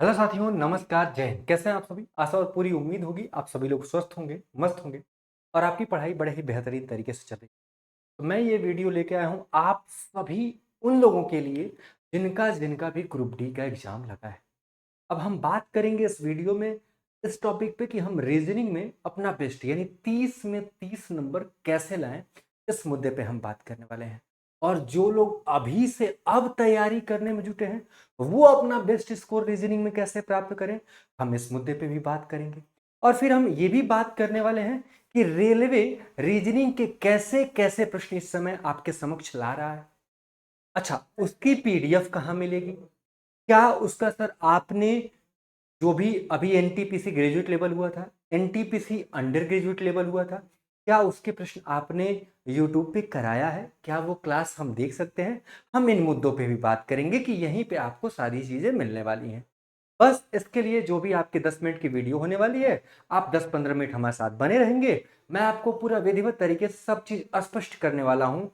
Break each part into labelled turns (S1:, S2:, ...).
S1: Hello साथियों, नमस्कार, जय हिंद। कैसे हैं आप सभी? आशा और पूरी उम्मीद होगी आप सभी लोग स्वस्थ होंगे, मस्त होंगे और आपकी पढ़ाई बड़े ही बेहतरीन तरीके से चल रही है। तो मैं ये वीडियो लेके आया हूँ आप सभी उन लोगों के लिए जिनका जिनका भी ग्रुप डी का एग्जाम लगा है। अब हम बात करेंगे इस वीडियो में इस टॉपिक पे कि हम रीजनिंग में अपना बेस्ट यानी 30 में 30 नंबर कैसे लाएं। इस मुद्दे पे हम बात करने वाले हैं। और जो लोग अभी से अब तैयारी करने में जुटे हैं वो अपना बेस्ट स्कोर रीजनिंग में कैसे प्राप्त करें, हम इस मुद्दे पे भी बात करेंगे। और फिर हम ये भी बात करने वाले हैं कि रेलवे रीजनिंग के कैसे कैसे प्रश्न इस समय आपके समक्ष ला रहा है। अच्छा, उसकी पीडीएफ कहाँ मिलेगी? क्या उसका सर आपने जो भी अभी एनटीपीसी ग्रेजुएट लेवल हुआ था, एनटीपीसी अंडर ग्रेजुएट लेवल हुआ था, क्या उसके प्रश्न आपने यूट्यूब पे कराया है? क्या वो क्लास हम देख सकते हैं? हम इन मुद्दों पे भी बात करेंगे कि यहीं पे आपको सारी चीजें मिलने वाली हैं। बस इसके लिए जो भी आपके 10 मिनट की वीडियो होने वाली है, आप 10-15 मिनट हमारे साथ बने रहेंगे। मैं आपको पूरा विधिवत तरीके से सब चीज स्पष्ट करने वाला हूँ।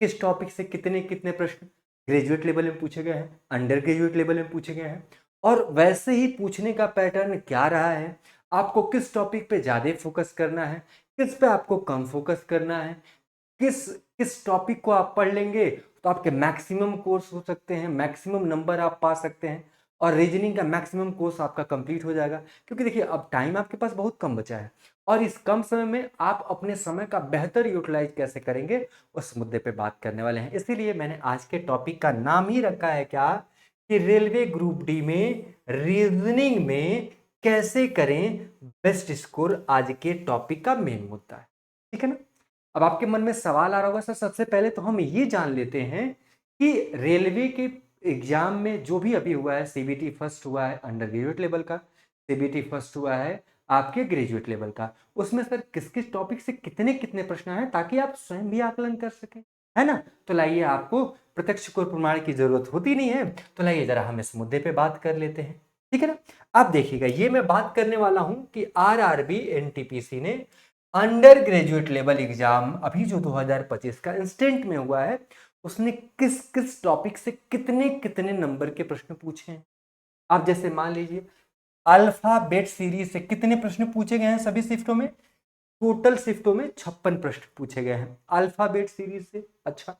S1: किस टॉपिक से कितने कितने प्रश्न ग्रेजुएट लेवल में पूछे गए हैं, अंडर ग्रेजुएट लेवल में पूछे गए हैं, और वैसे ही पूछने का पैटर्न क्या रहा है, आपको किस टॉपिक पे ज्यादा फोकस करना है, किस पे आपको कम फोकस करना है, किस किस टॉपिक को आप पढ़ लेंगे तो आपके मैक्सिमम कोर्स हो सकते हैं, मैक्सिमम नंबर आप पा सकते हैं और रीजनिंग का मैक्सिमम कोर्स आपका कंप्लीट हो जाएगा। क्योंकि देखिए अब टाइम आपके पास बहुत कम बचा है और इस कम समय में आप अपने समय का बेहतर यूटिलाइज कैसे करेंगे उस मुद्दे पे बात करने वाले हैं। इसीलिए मैंने आज के टॉपिक का नाम ही रखा है क्या, कि रेलवे ग्रुप डी में रीजनिंग में कैसे करें बेस्ट स्कोर। आज के टॉपिक का मेन मुद्दा है, ठीक है ना। अब आपके मन में सवाल आ रहा होगा, सर सबसे पहले तो हम ये जान लेते हैं कि रेलवे के एग्जाम में जो भी अभी हुआ है, सीबीटी फर्स्ट हुआ है अंडर ग्रेजुएट लेवल का, सीबीटी फर्स्ट हुआ है आपके ग्रेजुएट लेवल का, उसमें सर किस किस टॉपिक से कितने कितने प्रश्न हैं ताकि आप स्वयं भी आकलन कर सकें, है ना। तो लाइए, आपको प्रत्यक्ष को प्रमाण की जरूरत होती नहीं है, तो लाइए जरा हम इस मुद्दे पे बात कर लेते हैं, ठीक है ना। आप देखिएगा, ये मैं बात करने वाला हूं कि आरआरबी एनटीपीसी ने अंडर ग्रेजुएट लेवल एग्जाम अभी जो 2025 का इंस्टेंट में हुआ है, उसने किस किस टॉपिक से कितने कितने नंबर के प्रश्न पूछे हैं। आप जैसे मान लीजिए, अल्फाबेट सीरीज से कितने प्रश्न पूछे गए हैं सभी शिफ्टों में? टोटल शिफ्टों में 56 प्रश्न पूछे गए हैं अल्फाबेट सीरीज से। अच्छा,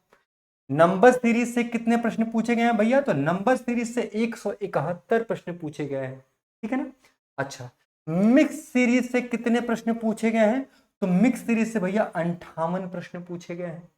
S1: नंबर सीरीज से कितने प्रश्न पूछे गए हैं भैया? तो नंबर सीरीज से 171 प्रश्न पूछे गए हैं, ठीक है ना। अच्छा, मिक्स सीरीज से कितने प्रश्न पूछे गए हैं? तो मिक्स सीरीज से भैया 58 प्रश्न पूछे गए हैं।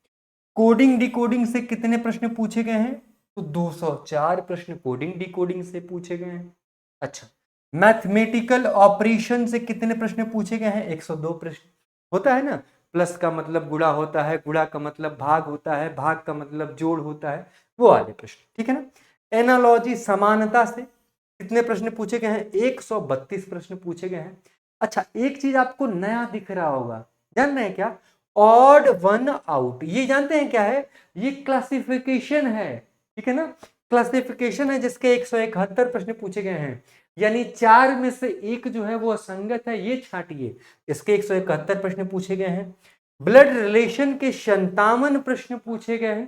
S1: कोडिंग डिकोडिंग से कितने प्रश्न पूछे गए हैं? तो 204 प्रश्न कोडिंग डिकोडिंग से पूछे गए हैं। अच्छा, मैथमेटिकल ऑपरेशन से कितने प्रश्न पूछे गए हैं? 102 प्रश्न। होता है ना, प्लस का मतलब गुणा होता है, गुणा का मतलब भाग होता है, भाग का मतलब जोड़ होता है, वो वाले प्रश्न, ठीक है ना। एनालॉजी समानता से कितने प्रश्न पूछे गए हैं? 132 प्रश्न पूछे गए हैं। अच्छा, एक चीज आपको नया दिख रहा होगा, जान रहे हैं क्या? ऑड वन आउट, ये जानते हैं क्या है? ये क्लासिफिकेशन है, ठीक है ना। क्लासिफिकेशन है जिसके 171 प्रश्न पूछे गए हैं, यानी 4 में से एक जो है वो असंगत है, ये छांटिए। इसके 171 प्रश्न पूछे गए हैं। ब्लड रिलेशन के 57 प्रश्न पूछे गए हैं,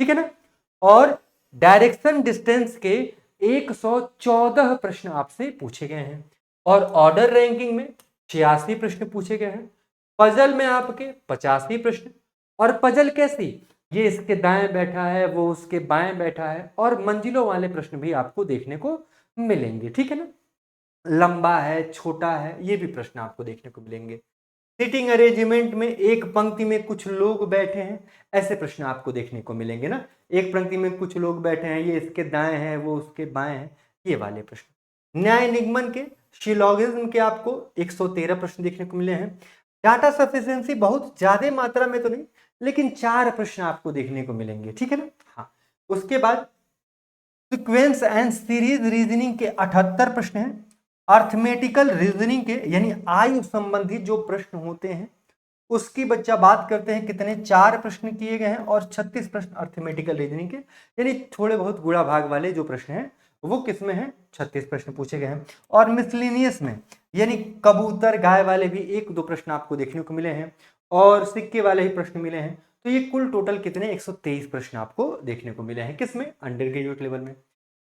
S1: ठीक है ना। और डायरेक्शन डिस्टेंस के 114 प्रश्न आपसे पूछे गए हैं। और ऑर्डर रैंकिंग में 86 प्रश्न पूछे गए हैं। पजल में आपके 85 प्रश्न। और पजल कैसी? ये इसके दाएं बैठा है, वो उसके बाएं बैठा है, और मंजिलों वाले प्रश्न भी आपको देखने को मिलेंगे, ठीक है ना। लंबा है, छोटा है, ये भी प्रश्न आपको देखने को मिलेंगे। सीटिंग अरेंजमेंट में एक पंक्ति में कुछ लोग बैठे हैं, ऐसे प्रश्न आपको देखने को मिलेंगे ना। एक पंक्ति में कुछ लोग बैठे हैं, ये इसके दाएं हैं, वो उसके बाएं हैं, ये वाले प्रश्न। न्याय निगमन के शिलोगिज्म के आपको 113 प्रश्न देखने को मिले हैं। डाटा सफिशिएंसी बहुत ज्यादा मात्रा में तो नहीं, लेकिन 4 प्रश्न आपको देखने को मिलेंगे, ठीक है ना। हाँ, उसके बाद सीक्वेंस एंड सीरीज रीजनिंग के 78 प्रश्न हैं। अर्थमेटिकल रीजनिंग के यानी आयु संबंधी जो प्रश्न होते हैं उसकी बच्चा बात करते हैं कितने? 4 प्रश्न किए गए हैं और 36 प्रश्न अर्थमेटिकल रीजनिंग के, यानी थोड़े बहुत गुणा भाग वाले जो प्रश्न हैं वो किसमें हैं? 36 प्रश्न पूछे गए हैं। और मिसलिनियस में यानी कबूतर गाय वाले भी 1-2 प्रश्न आपको देखने को मिले हैं, और सिक्के वाले ही प्रश्न मिले हैं। तो ये कुल टोटल कितने? 123 प्रश्न आपको देखने को मिले हैं, किसमें? अंडर ग्रेजुएट लेवल में।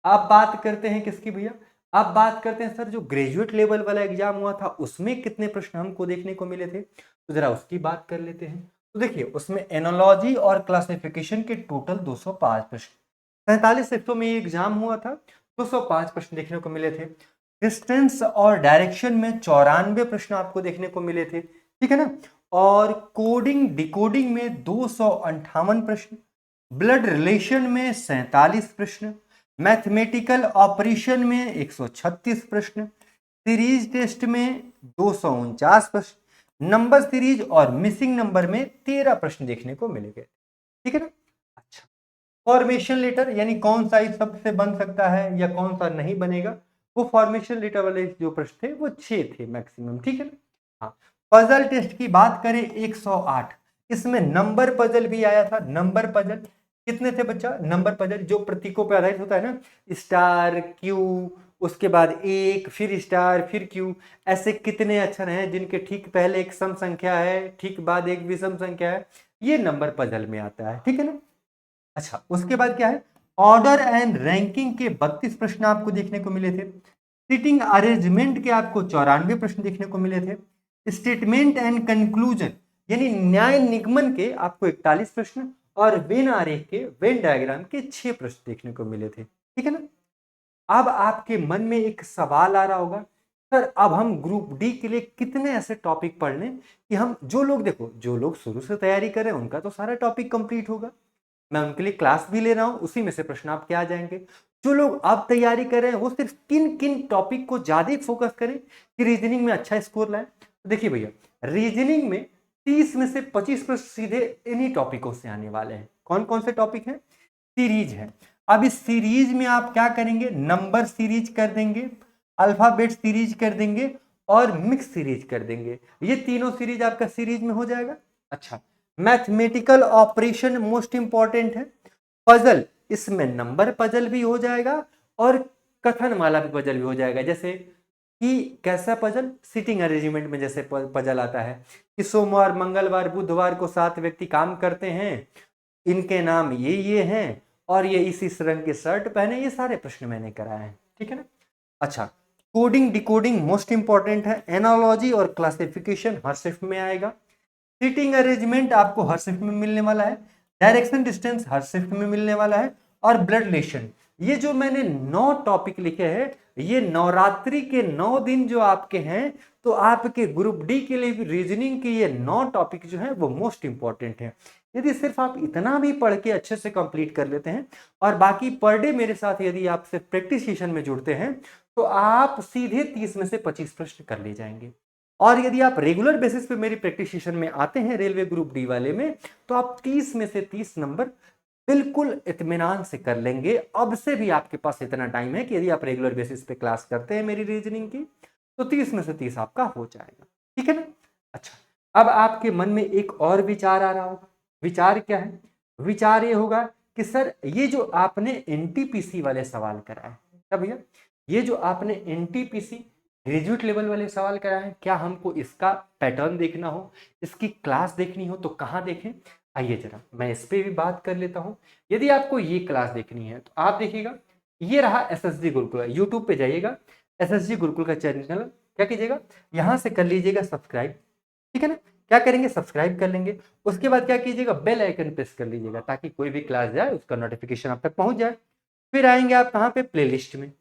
S1: आप बात करते हैं किसकी भैया? अब बात करते हैं सर जो ग्रेजुएट लेवल वाला एग्जाम हुआ था उसमें कितने प्रश्न हमको देखने को मिले थे, तो जरा उसकी बात कर लेते हैं। तो देखिए उसमें एनोलॉजी और क्लासिफिकेशन के टोटल 205 प्रश्न, 47 शिफ्टों में ये एग्जाम हुआ था, 205 प्रश्न देखने को मिले थे। डिस्टेंस और डायरेक्शन में 94 प्रश्न आपको देखने को मिले थे, ठीक है ना। और कोडिंग डिकोडिंग में 258 प्रश्न, ब्लड रिलेशन में 47 प्रश्न, मैथमेटिकल ऑपरेशन में 136 प्रश्न, सीरीज टेस्ट में 249 प्रश्न, नंबर सीरीज और मिसिंग नंबर में 13 प्रश्न देखने को मिलेंगे, ठीक है ना। अच्छा, फॉर्मेशन लेटर यानी कौन सा इस शब्द से बन सकता है या कौन सा नहीं बनेगा, वो फॉर्मेशन लेटर वाले जो प्रश्न थे वो 6 थे मैक्सिमम, ठीक है ना। हाँ, पजल टेस्ट की बात करें 108, इसमें नंबर पजल भी आया था। नंबर पजल कितने थे बच्चा, नंबर पजल जो प्रतीकों पर आधारित होता है ना, स्टार क्यू, उसके बाद एक, फिर स्टार, फिर क्यू, ऐसे कितने अक्षर हैं जिनके ठीक पहले एक सम संख्या है, ठीक बाद एक विषम संख्या है, ये नंबर पजल में आता है, ठीक है ना। अच्छा, उसके बाद क्या है, ऑर्डर एंड रैंकिंग के 32 प्रश्न आपको देखने को मिले थे। सीटिंग अरेंजमेंट के आपको 94 प्रश्न देखने को मिले थे। स्टेटमेंट एंड कंक्लूजन यानी न्याय निगमन के आपको 41 प्रश्न और वेन आरेख के, वेन डायग्राम के 6 प्रश्न देखने को मिले थे, ठीक है ना। अब आपके मन में एक सवाल आ रहा होगा, सर अब हम ग्रुप डी के लिए कितने ऐसे टॉपिक पढ़ लें कि हम, जो लोग देखो जो लोग शुरू से तैयारी करें उनका तो सारा टॉपिक कंप्लीट होगा, मैं उनके लिए क्लास भी ले रहा हूं, उसी में से प्रश्न आपके आ जाएंगे। जो लोग अब तैयारी कर रहे हैं वो सिर्फ किन किन टॉपिक को ज्यादा फोकस करें कि रीजनिंग में अच्छा स्कोर लाए। तो देखिए भैया, रीजनिंग में 30 में से 25 प्रश्न सीधे इन्हीं टॉपिकों से आने वाले हैं। कौन कौन से टॉपिक हैं, सीरीज है। अब इस सीरीज में आप क्या करेंगे, नंबर सीरीज कर देंगे, अल्फाबेट सीरीज कर देंगे और मिक्स सीरीज कर देंगे, ये तीनों सीरीज आपका सीरीज में हो जाएगा। अच्छा, मैथमेटिकल ऑपरेशन मोस्ट इंपॉर्टेंट है। पजल, इसमें नंबर पजल भी हो जाएगा और कथन माला भी पजल भी हो जाएगा। जैसे कि कैसा पजल, सीटिंग अरेंजमेंट में जैसे पजल आता है कि सोमवार मंगलवार बुधवार को 7 व्यक्ति काम करते हैं, इनके नाम ये हैं और ये इस रंग के शर्ट पहने, ये सारे प्रश्न मैंने कराए हैं, ठीक है ना। अच्छा, कोडिंग डिकोडिंग मोस्ट इंपॉर्टेंट है। एनालॉजी और क्लासिफिकेशन हर शिफ्ट में आएगा। सीटिंग अरेंजमेंट आपको हर शिफ्ट में मिलने वाला है। डायरेक्शन डिस्टेंस हर शिफ्ट में मिलने वाला है। और ब्लड रिलेशन, ये जो मैंने 9 टॉपिक लिखे हैं, ये नवरात्रि के 9 दिन जो आपके हैं, तो आपके ग्रुप डी के लिए भी रीजनिंग के ये 9 टॉपिक जो हैं वो मोस्ट इंपॉर्टेंट हैं। यदि सिर्फ आप इतना भी पढ़ के अच्छे से कंप्लीट कर लेते हैं और बाकी पर डे मेरे साथ यदि आप सिर्फ प्रैक्टिस सेशन में जुड़ते हैं, तो आप सीधे 30 में से 25 प्रश्न कर ले जाएंगे। और यदि आप रेगुलर बेसिस पे मेरी प्रैक्टिस सेशन में आते हैं रेलवे ग्रुप डी वाले में, तो आप 30 में से 30 नंबर बिल्कुल इत्मीनान से कर लेंगे। अब से भी आपके पास इतना टाइम है कि यदि आप रेगुलर बेसिस पे क्लास करते हैं मेरी रीजनिंग की, तो 30 में से 30 आपका हो जाएगा, ठीक है ना। अच्छा, अब आपके मन में एक और विचार आ रहा होगा। विचार क्या है, विचार ये होगा कि सर ये जो आपने एनटीपीसी वाले सवाल कराए, क्या भैया, ये जो आपने एनटीपीसी ग्रेजुएट लेवल वाले सवाल कराए हैं, क्या हमको इसका पैटर्न देखना हो, इसकी क्लास देखनी हो तो कहाँ देखें। आइए जरा मैं इस पे भी बात कर लेता हूँ। यदि आपको ये क्लास देखनी है तो आप देखिएगा, ये रहा एसएसजी गुरुकुल, यूट्यूब पे जाइएगा, एसएसजी गुरुकुल का चैनल क्या कीजिएगा, यहाँ से कर लीजिएगा सब्सक्राइब, ठीक है ना। क्या करेंगे, सब्सक्राइब कर लेंगे। उसके बाद क्या कीजिएगा, बेल आइकन प्रेस कर लीजिएगा ताकि कोई भी क्लास जाए उसका नोटिफिकेशन आप तक पहुंच जाए। फिर आएंगे आप कहाँ पे, प्लेलिस्ट में,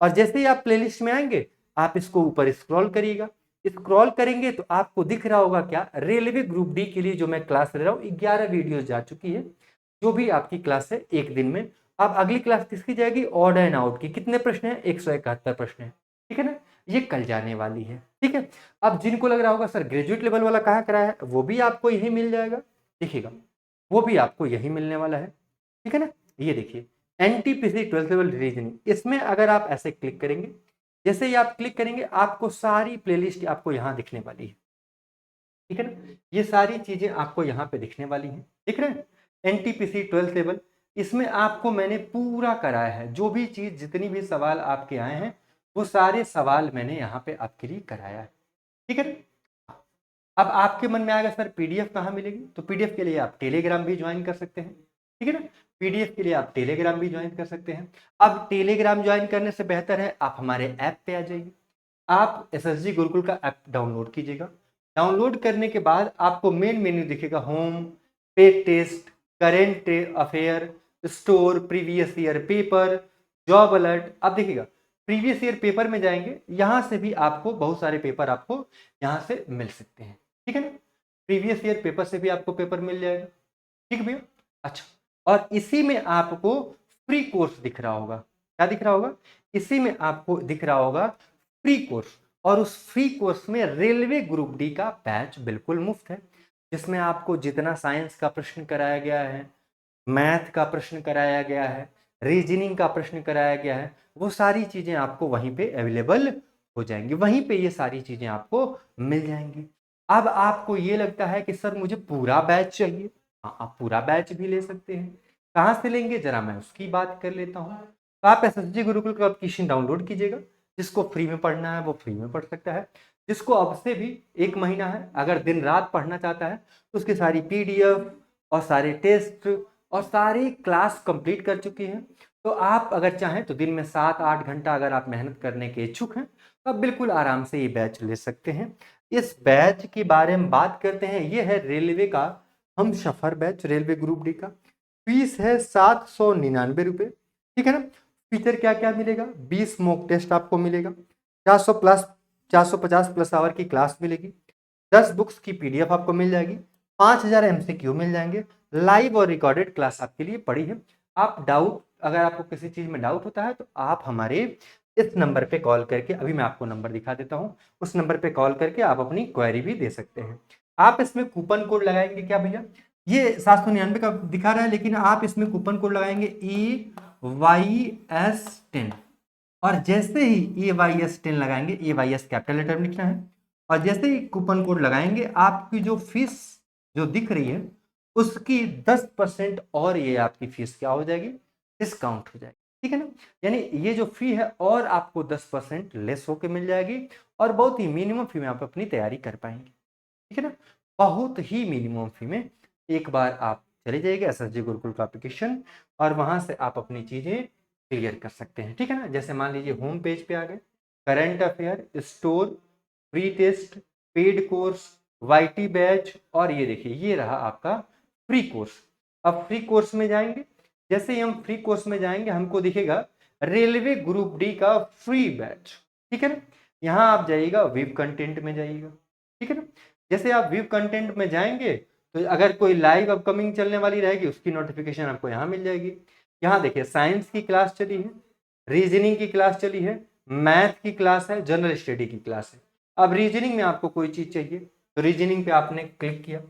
S1: और जैसे ही आप प्लेलिस्ट में आएंगे आप इसको ऊपर स्क्रॉल करिएगा। स्क्रॉल करेंगे तो आपको दिख रहा होगा क्या, रेलवे ग्रुप डी के लिए जो मैं क्लास ले रहा हूँ 11 वीडियो जा चुकी है, जो भी आपकी क्लास है एक दिन में। अब अगली क्लास किसकी जाएगी, ऑड एंड आउट की, कितने प्रश्न है, 171 प्रश्न है, ठीक है ना, ये कल जाने वाली है, ठीक है। अब जिनको लग रहा होगा सर ग्रेजुएट लेवल वाला कहाँ कराया है, वो भी आपको यही मिल जाएगा, देखिएगा वो भी आपको यही मिलने वाला है, ठीक है ना। ये देखिए एनटीपीसी 12th लेवल रीजनिंग, इसमें अगर आप ऐसे क्लिक करेंगे, जैसे ही आप क्लिक करेंगे आपको सारी प्लेलिस्ट आपको यहाँ दिखने वाली है, ठीक है ना। ये सारी चीजें आपको यहाँ पे दिखने वाली हैं, दिख रहे हैं, एनटीपीसी 12th लेवल, इसमें आपको मैंने पूरा कराया है, जो भी चीज जितनी भी सवाल आपके आए हैं वो सारे सवाल मैंने यहाँ पे आपके लिए कराया है, ठीक है ना। अब आपके मन में आएगा सर पीडीएफ कहाँ मिलेगी, तो पीडीएफ के लिए आप टेलीग्राम भी ज्वाइन कर सकते हैं, ठीक है ना। पीडीएफ के लिए आप टेलीग्राम भी ज्वाइन कर सकते हैं। अब टेलीग्राम ज्वाइन करने से बेहतर है आप हमारे ऐप पे आ जाइए। आप एसएसजी गुरुकुल का ऐप डाउनलोड कीजिएगा। डाउनलोड करने के बाद आपको मेन मेन्यू दिखेगा, home, page test, current affair, store, previous year paper, job alert. आप देखिएगा प्रीवियस ईयर पेपर में जाएंगे, यहाँ से भी आपको बहुत सारे पेपर आपको यहाँ से मिल सकते हैं। ठीक है ना, प्रीवियस ईयर पेपर से भी आपको पेपर मिल जाएगा। ठीक भैया। अच्छा, और इसी में आपको फ्री कोर्स दिख रहा होगा। क्या दिख रहा होगा? इसी में आपको दिख रहा होगा फ्री कोर्स। और उस फ्री कोर्स में रेलवे ग्रुप डी का बैच बिल्कुल मुफ्त है, जिसमें आपको जितना साइंस का प्रश्न कराया गया है, मैथ का प्रश्न कराया गया है, रीजनिंग का प्रश्न कराया गया है, वो सारी चीजें आपको वहीं पे अवेलेबल हो जाएंगी। वहीं पे ये सारी चीजें आपको मिल जाएंगी। अब आपको ये लगता है कि सर मुझे पूरा बैच चाहिए, हाँ आप पूरा बैच भी ले सकते हैं। कहाँ से लेंगे जरा मैं उसकी बात कर लेता हूँ। तो आप एसएसजी गुरुकुल का एप्लीकेशन डाउनलोड कीजिएगा। जिसको फ्री में पढ़ना है वो फ्री में पढ़ सकता है। जिसको अब से भी 1 महीना है, अगर दिन रात पढ़ना चाहता है, तो उसकी सारी पीडीएफ और सारे टेस्ट और सारी क्लास कंप्लीट कर चुकी हैं। तो आप अगर चाहें तो दिन में 7-8 घंटा अगर आप मेहनत करने के इच्छुक हैं, तो आप बिल्कुल आराम से ये बैच ले सकते हैं। इस बैच के बारे में बात करते हैं। ये है रेलवे का हम सफर बैच, रेलवे ग्रुप डी का। फीस है 799 रुपये। ठीक है ना। फीचर क्या क्या मिलेगा? 20 मॉक टेस्ट आपको मिलेगा, 450 प्लस आवर की क्लास मिलेगी, 10 बुक्स की पीडीएफ आपको मिल जाएगी, 5000 एमसीक्यू मिल जाएंगे, लाइव और रिकॉर्डेड क्लास आपके लिए पड़ी है। आप डाउट, अगर आपको किसी चीज में डाउट होता है तो आप हमारे इस नंबर पे कॉल करके, अभी मैं आपको नंबर दिखा देता हूँ, उस नंबर पे कॉल करके आप अपनी क्वेरी भी दे सकते हैं। आप इसमें कूपन कोड लगाएंगे क्या भैया? ये 799 का दिखा रहा है, लेकिन आप इसमें कूपन कोड लगाएंगे EYS10। और जैसे ही EYS10 लगाएंगे, EYS कैपिटल लेटर में लिखना है, और जैसे ही कूपन कोड लगाएंगे आपकी जो फीस जो दिख रही है उसकी 10% और ये आपकी फीस क्या हो जाएगी? डिस्काउंट हो जाएगी। ठीक है ना। यानी ये जो फी है और आपको 10% लेस होके मिल जाएगी, और बहुत ही मिनिमम फी में आप अपनी तैयारी कर पाएंगे। ठीक है ना। बहुत ही मिनिमम फी में एक बार आप चले जाइएगा एसएसजी गुरुकुल का एप्लीकेशन, और वहां से आप अपनी चीजें क्लियर कर सकते हैं। ठीक है ना। जैसे मान लीजिए होम पेज पे आ गए, current affair, store, pre test, paid course, YT batch, और ये देखिए ये रहा आपका फ्री कोर्स। अब फ्री कोर्स में जाएंगे, जैसे ही हम फ्री कोर्स में जाएंगे हमको दिखेगा रेलवे ग्रुप डी का फ्री बैच। ठीक है ना। यहाँ आप जाइएगा वेब कंटेंट में जाइएगा। ठीक है ना। जैसे आप वेब कंटेंट में जाएंगे तो अगर कोई लाइव अपकमिंग चलने वाली रहेगी उसकी नोटिफिकेशन आपको यहाँ मिल जाएगी। यहाँ देखिए साइंस की क्लास चली है, रीजनिंग की क्लास चली है, मैथ की क्लास है, जनरल स्टडी की क्लास है। अब रीजनिंग में आपको कोई चीज चाहिए तो रीजनिंग पे आपने क्लिक किया।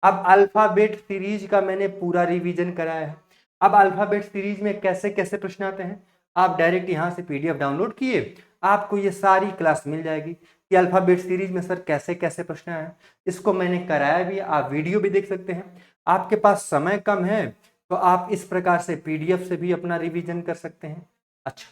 S1: अब अल्फाबेट सीरीज का मैंने पूरा रिवीजन कराया है। अब अल्फाबेट सीरीज में कैसे कैसे प्रश्न आते हैं, आप डायरेक्ट यहाँ से पीडीएफ डाउनलोड किए, आपको ये सारी क्लास मिल जाएगी कि अल्फाबेट सीरीज में सर कैसे कैसे प्रश्न आए। इसको मैंने कराया भी, आप वीडियो भी देख सकते हैं। आपके पास समय कम है तो आप इस प्रकार से पीडीएफ से भी अपना रिवीजन कर सकते हैं। अच्छा,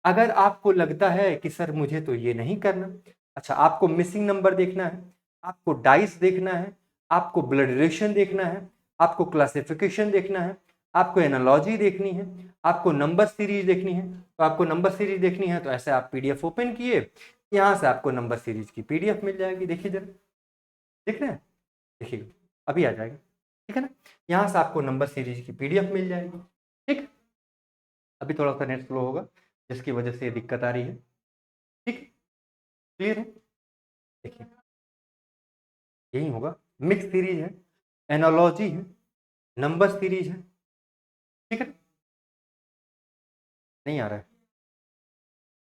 S1: अगर आपको लगता है कि सर मुझे तो ये नहीं करना, अच्छा आपको मिसिंग नंबर देखना है, आपको डाइस देखना है, आपको ब्लड रिलेशन देखना है, आपको क्लासिफिकेशन देखना है, आपको एनालॉजी देखनी है, आपको नंबर सीरीज देखनी है, तो आपको नंबर सीरीज देखनी है तो ऐसे आप पीडीएफ ओपन किए, यहाँ से आपको नंबर सीरीज की पीडीएफ मिल जाएगी। देखिए जरा, देख रहे हैं, देखिए अभी आ जाएगा। ठीक है ना। यहाँ से आपको नंबर सीरीज की पीडीएफ मिल जाएगी। ठीक, अभी थोड़ा सा नेट स्लो होगा जिसकी वजह से दिक्कत आ रही है। ठीक, क्लियर है। देखिए यही होगा, मिक्स सीरीज है, एनालॉजी है, नंबर सीरीज है। ठीक है, नहीं आ रहा है,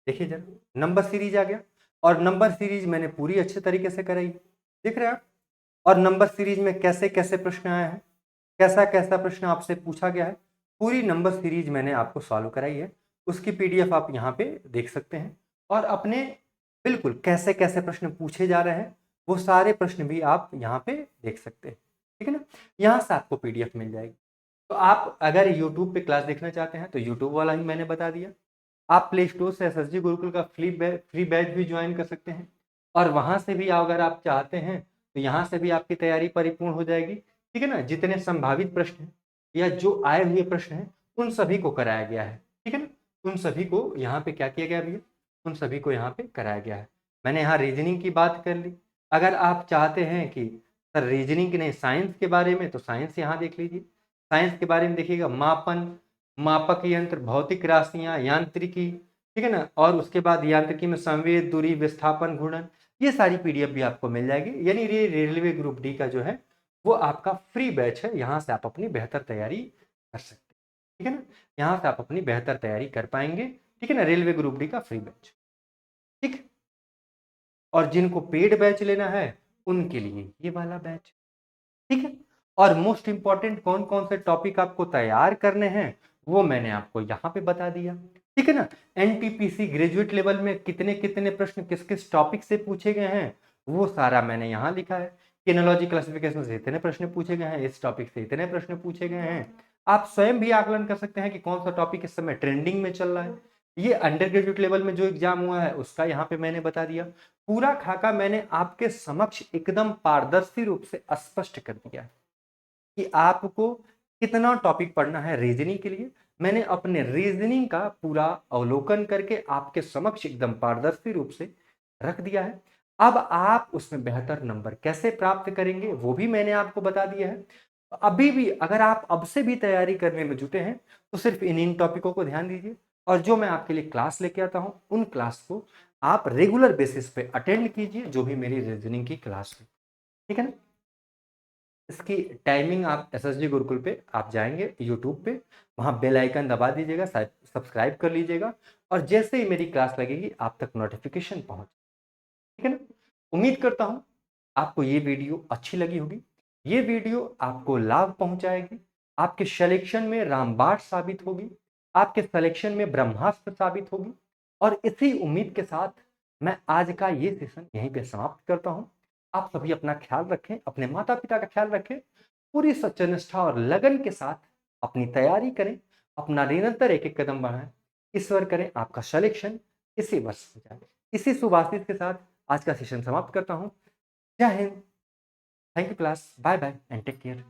S1: देखिए जरा नंबर सीरीज आ गया, और नंबर सीरीज मैंने पूरी अच्छे तरीके से कराई, देख रहे हैं आप। और नंबर सीरीज में कैसे कैसे प्रश्न आए हैं, कैसा कैसा प्रश्न आपसे पूछा गया है, पूरी नंबर सीरीज मैंने आपको सॉल्व कराई है। उसकी पीडीएफ आप यहाँ पे देख सकते हैं, और अपने बिल्कुल कैसे कैसे प्रश्न पूछे जा रहे हैं वो सारे प्रश्न भी आप यहाँ पे देख सकते हैं। ठीक है ना। यहाँ से आपको पीडीएफ मिल जाएगी। तो आप अगर यूट्यूब पे क्लास देखना चाहते हैं तो यूट्यूब वाला ही मैंने बता दिया। आप प्ले स्टोर से एसएसजी गुरुकुल का फ्री बैच भी ज्वाइन कर सकते हैं, और वहां से भी अगर आप चाहते हैं तो यहाँ से भी आपकी तैयारी परिपूर्ण हो जाएगी। ठीक है ना। जितने संभावित प्रश्न हैं या जो आए हुए प्रश्न हैं उन सभी को कराया गया है, ठीक है ना। उन सभी को यहाँ पे क्या किया गया भैया, उन सभी को यहाँ पे कराया गया है। मैंने यहाँ रीजनिंग की बात कर ली। अगर आप चाहते हैं कि सर रीजनिंग नहीं साइंस के बारे में, तो साइंस यहाँ देख लीजिए। साइंस के बारे में देखिएगा मापन, मापक यंत्र, भौतिक राशियां, यांत्रिकी, ठीक है ना। और उसके बाद यांत्रिकी में संवेद, दूरी, विस्थापन, घूर्णन, ये सारी पीडीएफ भी आपको मिल जाएगी। यानी ये रेलवे ग्रुप डी का जो है वो आपका फ्री बैच है। यहाँ से आप अपनी बेहतर तैयारी कर सकते हैं, ठीक है ना। यहाँ से आप अपनी बेहतर तैयारी कर पाएंगे, ठीक है ना। रेलवे ग्रुप डी का फ्री बैच, ठीक। और जिनको पेड बैच लेना है उनके लिए ये वाला बैच, ठीक है। और मोस्ट इंपॉर्टेंट कौन कौन से टॉपिक आपको तैयार करने हैं वो मैंने आपको यहाँ पे बता दिया, ठीक है ना। एनटीपीसी ग्रेजुएट लेवल में कितने कितने प्रश्न किस किस टॉपिक से पूछे गए हैं वो सारा मैंने यहाँ लिखा है। केनोलॉजी क्लासिफिकेशन से इतने प्रश्न पूछे गए हैं, इस टॉपिक से इतने प्रश्न पूछे गए हैं। आप स्वयं भी आकलन कर सकते हैं कि कौन सा टॉपिक इस समय ट्रेंडिंग में चल रहा है। ये अंडर ग्रेजुएट लेवल में जो एग्जाम हुआ है उसका यहाँ पे मैंने बता दिया। पूरा खाका मैंने आपके समक्ष एकदम पारदर्शी रूप से स्पष्ट कर दिया है कि आपको कितना टॉपिक पढ़ना है रीजनिंग के लिए। मैंने अपने रीजनिंग का पूरा अवलोकन करके आपके समक्ष एकदम पारदर्शी रूप से रख दिया है। अब आप उसमें बेहतर नंबर कैसे प्राप्त करेंगे वो भी मैंने आपको बता दिया है। अभी भी अगर आप अब से भी तैयारी करने में जुटे हैं तो सिर्फ इन टॉपिकों को ध्यान दीजिए, और जो मैं आपके लिए क्लास लेके आता हूं उन क्लास को आप रेगुलर बेसिस पे अटेंड कीजिए, जो भी मेरी रीजनिंग की क्लास है, ठीक है ना। इसकी टाइमिंग आप एसएसजी गुरुकुल पे आप जाएंगे यूट्यूब पे, वहाँ बेल आइकन दबा दीजिएगा, सब्सक्राइब कर लीजिएगा, और जैसे ही मेरी क्लास लगेगी आप तक नोटिफिकेशन पहुंच, ठीक है ना। उम्मीद करता हूँ आपको ये वीडियो अच्छी लगी होगी। ये वीडियो आपको लाभ पहुंचाएगी, आपके सिलेक्शन में रामबाण साबित होगी, आपके सिलेक्शन में ब्रह्मास्त्र साबित होगी। और इसी उम्मीद के साथ मैं आज का ये सेशन यहीं पे समाप्त करता हूँ। आप सभी अपना ख्याल रखें, अपने माता पिता का ख्याल रखें, पूरी सच्चनिष्ठा और लगन के साथ अपनी तैयारी करें, अपना निरंतर एक एक कदम बढ़ाएं। ईश्वर करें आपका सिलेक्शन इसी वर्ष हो जाए। इसी शुभ आशीष के साथ आज का सेशन समाप्त करता हूँ। Jai Hind, thank you class, bye bye and take care.